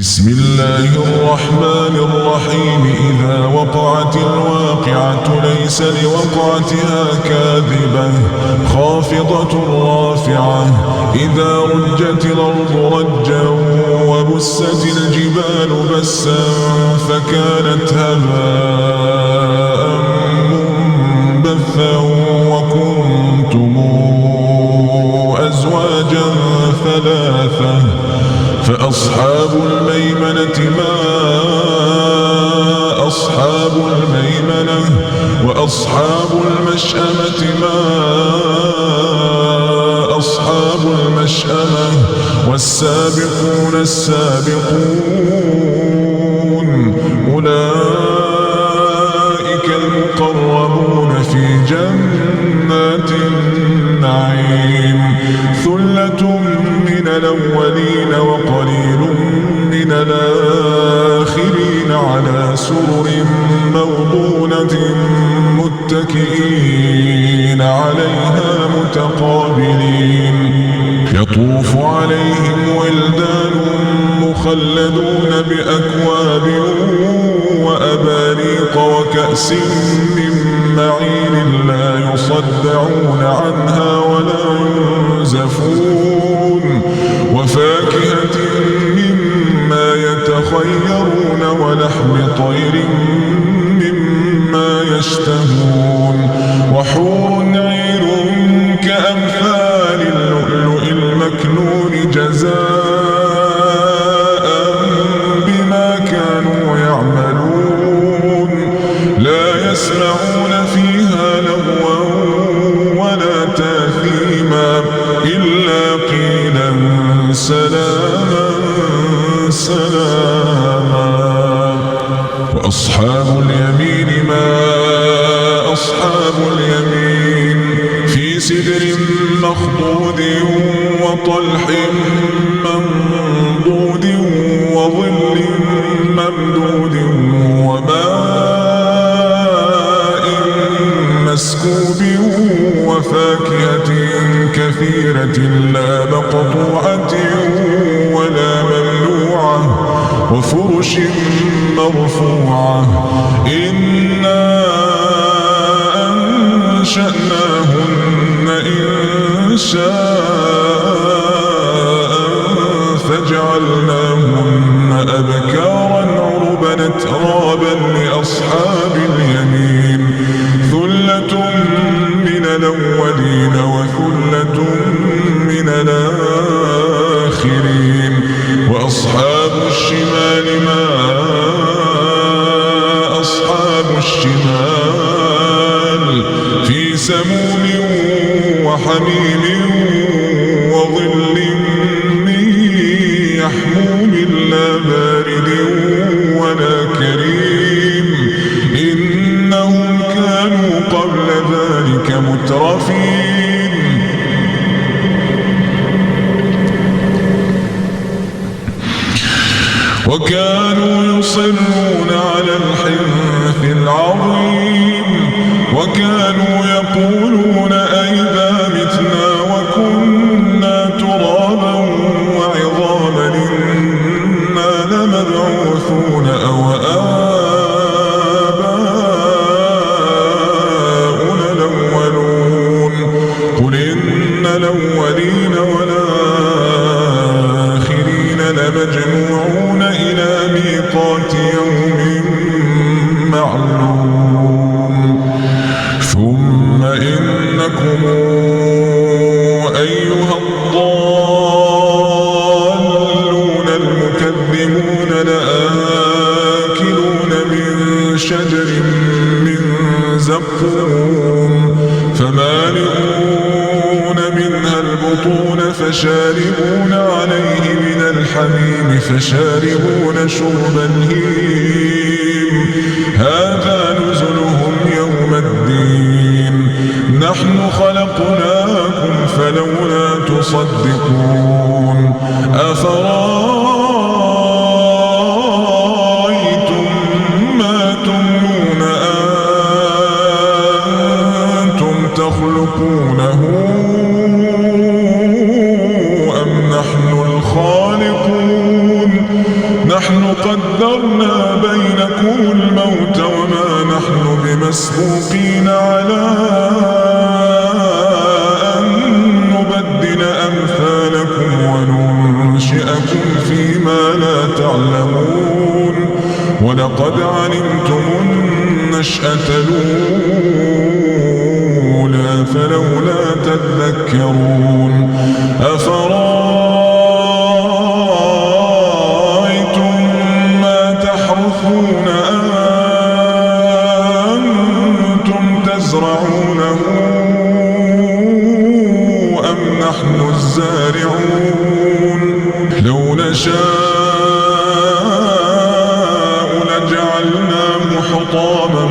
بسم الله الرحمن الرحيم. إذا وقعت الواقعة ليس لوقعتها كاذبة خافضة رافعة. إذا رجت الأرض رجا وبست الجبال بسا فكانت هباء منبثا وكنتم أزواجا ثلاثة. فأصحاب الميمنة ما أصحاب الميمنة وأصحاب المشأمة ما أصحاب المشأمة والسابقون السابقون أولئك المقربون في جنات النعيم. ثلة من الأولين وقليل من الآخرين على سرر موضونة متكئين عليها متقابلين. يطوف عليهم ولدان مخلدون بأكواب وأباريق وكأس من معين لا يصدعون عنها ولا ينزفون. وفاكهة مما يتخيرون ولحم طير مما يشتهون. وحور عين كأمثال اللؤلؤ المكنون جزاء بما كانوا يعملون. لا يسمعون فيها لغوا ولا تاثيما إلا قيلا سلاما سلاما. وأصحاب اليمين ما أصحاب اليمين. في سدر مخضود وطلح منضود وظل ممدود وماء مسكوب وفاكهة كثيرة لا مقطوعة ولا ممنوعة وفرش مرفوعة. إنا أنشأناهن إنشاء فجعلناهن أبكارا عربا أترابا لأصحاب اليمين. ثلة من الأولين وثلة من الآخرين. وأصحاب الشمال ما أصحاب الشمال. في سموم وحميم وظل من يحموم لا بارد ولا كريم. إنهم كانوا قبل ذلك مترفين. وكانوا يصرون على الحنث العظيم. وكانوا يقولون أئذا متنا وكنا ترابا وعظاما إنا لمبعوثون أو آباؤنا الأولون. قل إن الأولين والآخرين لمجموعون إلى ميقات يوم معلوم. ثم إنكم أيها الضالون المكذبون لآكلون من شجر من زقوم فمالئون منها البطون فشاربون عليه من الحميم فشاربون شرب الهيم. هذا نزلهم يوم الدين. نحن خلقناكم فلولا تصدقون. أفرأيتم ما تمنون أنتم تخلقونه أم نحن الخالقون. نحن قدرنا بينكم الموت وما نحن بمسبوقين على أن نبدل أمثالكم وننشئكم فيما لا تعلمون ولقد علمتم النشأة الأولى فلولا تذكرون أفرأيتم ما تحرثون أنتم تزرعونه أم نحن الزارعون لو نشاء لجعلناه حطاما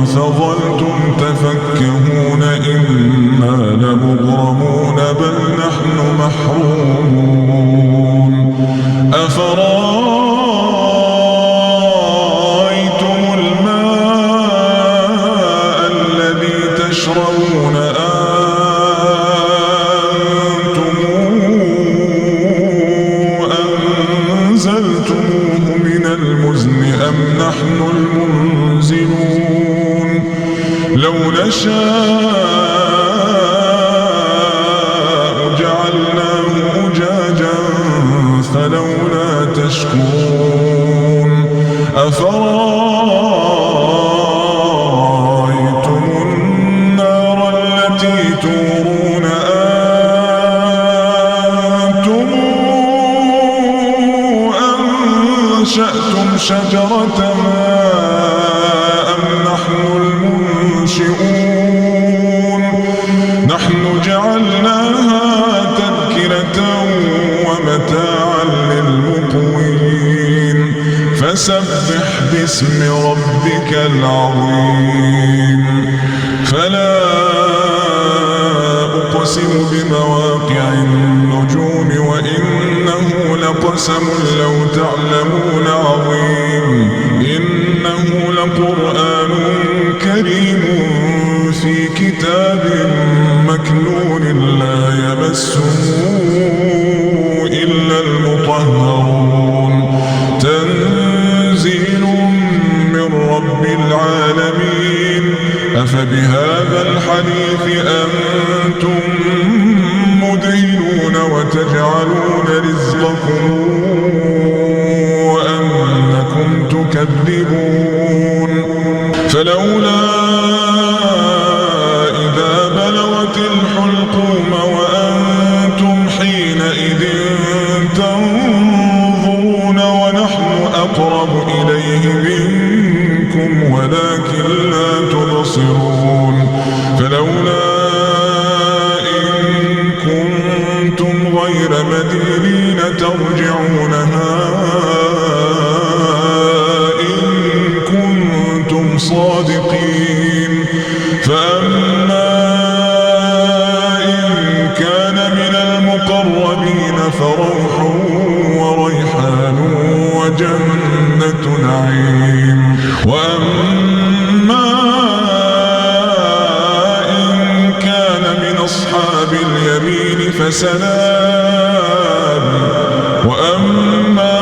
فظلتم تفكهون إنا لمغرمون بل نحن محرومون أفرأيتم الماء الذي تشربون أنتم أنزلتموه من المزن أم نحن المنزلون لو نشاء جعلناه أجاجا فلولا تشكرون أفرأيتم النار التي تورون أنتم أنشأتم شجرتها أم نحن المنشئون نحن جعلناها تذكرة ومتاعا للمقوين فسبح باسم ربك العظيم فلا أقسم بمواقع النجوم وإنه لقسم لو تعلمون عظيم إنه لقرآن كريم في كتاب مكنون لا يمسه إلا المطهرون تنزيل من رب العالمين أفبهذا الحديث أنتم مدهنون وتجعلون رزقكم وأنكم تكذبون فلولا إذا بلغت الحلقوم وأنتم حينئذ تنظرون ونحن أقرب إليه منكم ولكن لا تبصرون فلولا إن كنتم غير مدينين ترجعونها إن كنتم صادقين فأما إن كان من المقربين فروح وريحان وجنة نعيم وأما إن كان من أصحاب اليمين فسلام وأما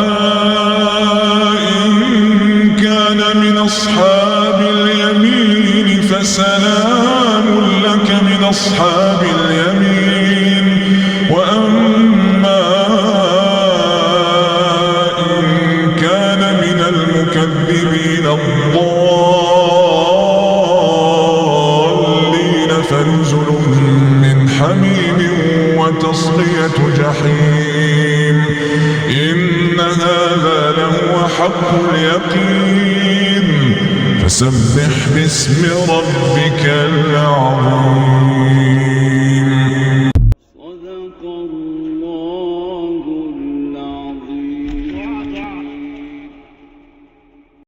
إن كان من أصحاب اليمين فسلام لك من أصحاب اليمين وأما إن كان من المكذبين الضالين فنزل من حميم وتصلية جحيم إن هذا لهو حق اليقين فسبح باسم ربك العظيم